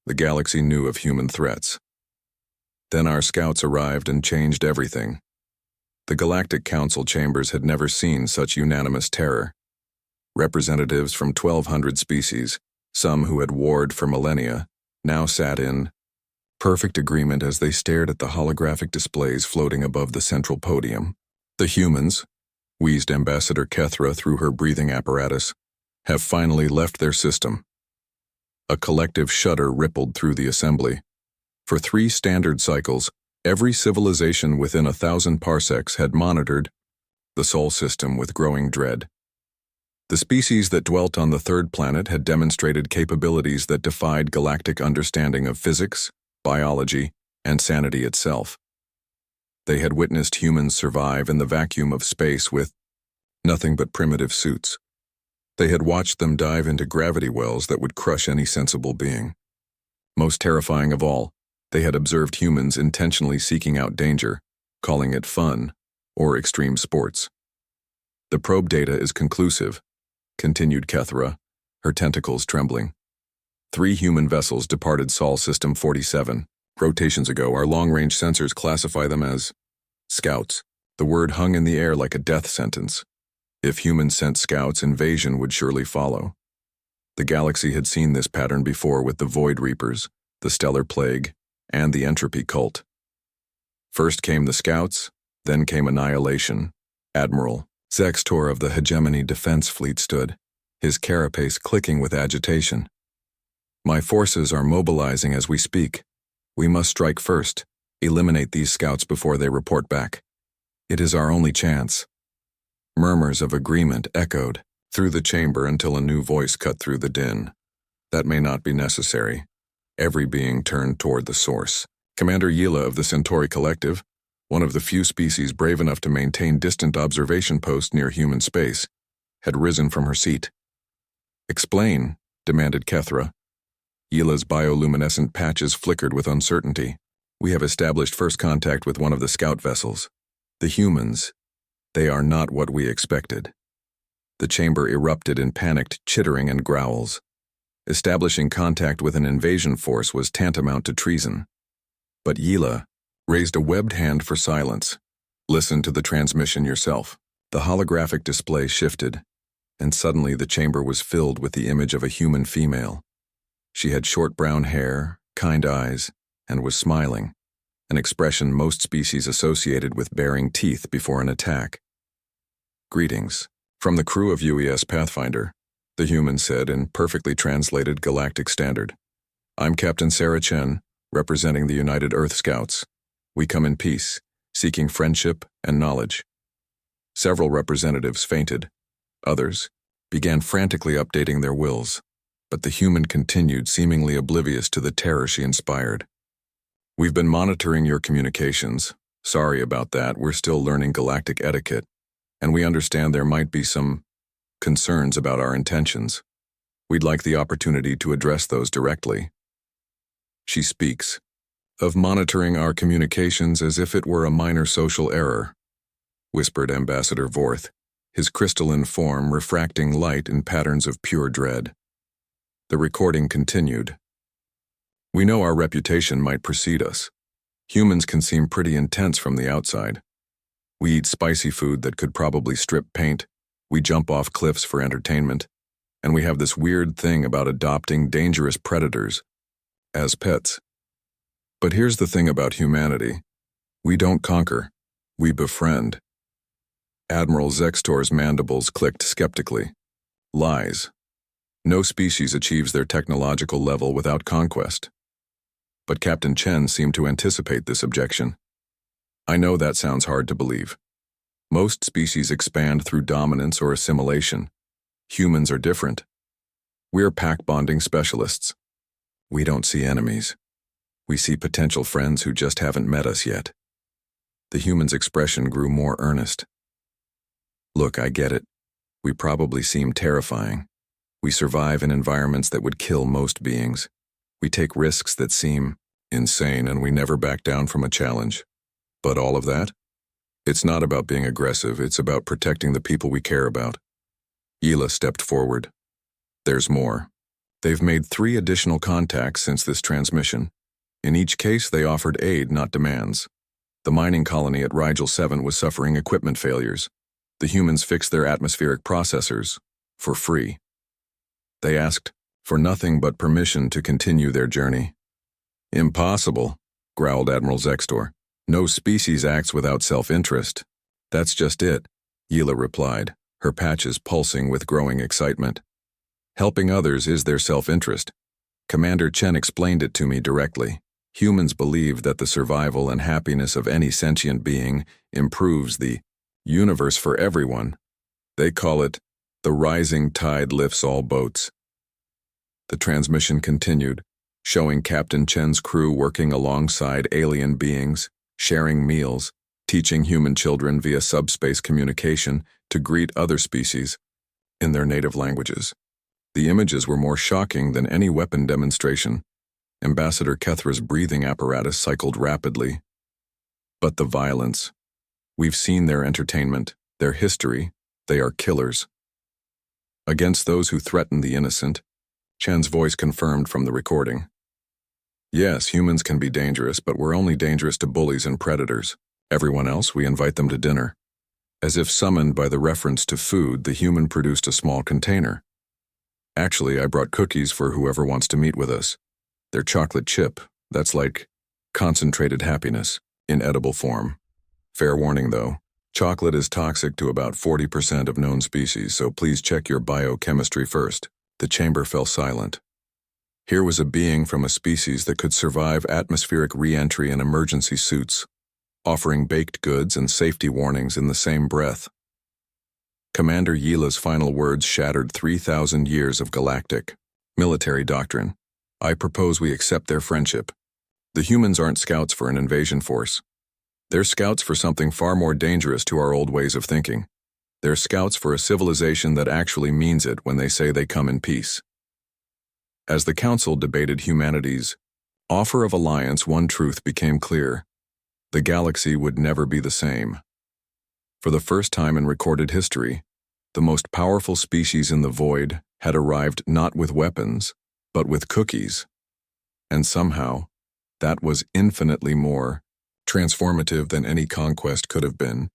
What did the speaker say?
The galaxy knew of human threats. Then our scouts arrived and changed everything. The Galactic Council chambers had never seen such unanimous terror. Representatives from 1,200 species, some who had warred for millennia, now sat in perfect agreement as they stared at the holographic displays floating above the central podium. The humans, wheezed Ambassador Kethra through her breathing apparatus, have finally left their system. A collective shudder rippled through the assembly. For 3 standard cycles, every civilization within 1,000 parsecs had monitored the Sol system with growing dread. The species that dwelt on the 3rd planet had demonstrated capabilities that defied galactic understanding of physics, biology, and sanity itself. They had witnessed humans survive in the vacuum of space with nothing but primitive suits. They had watched them dive into gravity wells that would crush any sensible being. Most terrifying of all, they had observed humans intentionally seeking out danger, calling it fun or extreme sports. The probe data is conclusive, continued Kethra, her tentacles trembling. 3 human vessels departed Sol System 47. Rotations ago, our long-range sensors classify them as scouts. The word hung in the air like a death sentence. If humans sent scouts, invasion would surely follow. The galaxy had seen this pattern before with the Void Reapers, the Stellar Plague, and the Entropy Cult. First came the scouts, then came annihilation. Admiral Zextor of the Hegemony Defense Fleet stood, his carapace clicking with agitation. My forces are mobilizing as we speak. We must strike first, eliminate these scouts before they report back. It is our only chance. Murmurs of agreement echoed through the chamber until a new voice cut through the din. That may not be necessary. Every being turned toward the source. Commander Yila of the Centauri Collective, one of the few species brave enough to maintain distant observation posts near human space, had risen from her seat. Explain, demanded Kethra. Yila's bioluminescent patches flickered with uncertainty. We have established first contact with one of the scout vessels. The humans. They are not what we expected. The chamber erupted in panicked chittering and growls. Establishing contact with an invasion force was tantamount to treason. But Yila raised a webbed hand for silence. Listen to the transmission yourself. The holographic display shifted, and suddenly the chamber was filled with the image of a human female. She had short brown hair, kind eyes, and was smiling, an expression most species associated with baring teeth before an attack. Greetings. From the crew of UES Pathfinder, the human said in perfectly translated galactic standard. I'm Captain Sarah Chen, representing the United Earth Scouts. We come in peace, seeking friendship and knowledge. Several representatives fainted. Others began frantically updating their wills, but the human continued, seemingly oblivious to the terror she inspired. We've been monitoring your communications. Sorry about that, we're still learning galactic etiquette, and we understand there might be some concerns about our intentions. We'd like the opportunity to address those directly. She speaks of monitoring our communications as if it were a minor social error, whispered Ambassador Vorth, his crystalline form refracting light in patterns of pure dread. The recording continued. We know our reputation might precede us. Humans can seem pretty intense from the outside. We eat spicy food that could probably strip paint, we jump off cliffs for entertainment, and we have this weird thing about adopting dangerous predators as pets. But here's the thing about humanity. We don't conquer, we befriend. Admiral Zextor's mandibles clicked skeptically. Lies. No species achieves their technological level without conquest. But Captain Chen seemed to anticipate this objection. I know that sounds hard to believe. Most species expand through dominance or assimilation. Humans are different. We're pack-bonding specialists. We don't see enemies. We see potential friends who just haven't met us yet. The human's expression grew more earnest. Look, I get it. We probably seem terrifying. We survive in environments that would kill most beings. We take risks that seem insane, and we never back down from a challenge. But all of that? It's not about being aggressive, it's about protecting the people we care about. Yila stepped forward. There's more. They've made 3 additional contacts since this transmission. In each case, they offered aid, not demands. The mining colony at Rigel 7 was suffering equipment failures. The humans fixed their atmospheric processors for free. They asked for nothing but permission to continue their journey. Impossible, growled Admiral Zextor. No species acts without self-interest. That's just it, Yila replied, her patches pulsing with growing excitement. Helping others is their self-interest. Commander Chen explained it to me directly. Humans believe that the survival and happiness of any sentient being improves the universe for everyone. They call it the rising tide lifts all boats. The transmission continued, showing Captain Chen's crew working alongside alien beings, sharing meals, teaching human children via subspace communication to greet other species in their native languages. The images were more shocking than any weapon demonstration. Ambassador Kethra's breathing apparatus cycled rapidly. But the violence. We've seen their entertainment, their history. They are killers. Against those who threaten the innocent, Chen's voice confirmed from the recording. Yes, humans can be dangerous, but we're only dangerous to bullies and predators. Everyone else, we invite them to dinner. As if summoned by the reference to food, the human produced a small container. Actually, I brought cookies for whoever wants to meet with us. They're chocolate chip. That's like concentrated happiness in edible form. Fair warning, though. Chocolate is toxic to about 40% of known species, so please check your biochemistry first. The chamber fell silent. Here was a being from a species that could survive atmospheric re-entry in emergency suits, offering baked goods and safety warnings in the same breath. Commander Yila's final words shattered 3,000 years of galactic military doctrine. I propose we accept their friendship. The humans aren't scouts for an invasion force. They're scouts for something far more dangerous to our old ways of thinking. They're scouts for a civilization that actually means it when they say they come in peace. As the Council debated humanity's offer of alliance, one truth became clear. The galaxy would never be the same. For the first time in recorded history, the most powerful species in the void had arrived not with weapons, but with cookies. And somehow, that was infinitely more transformative than any conquest could have been.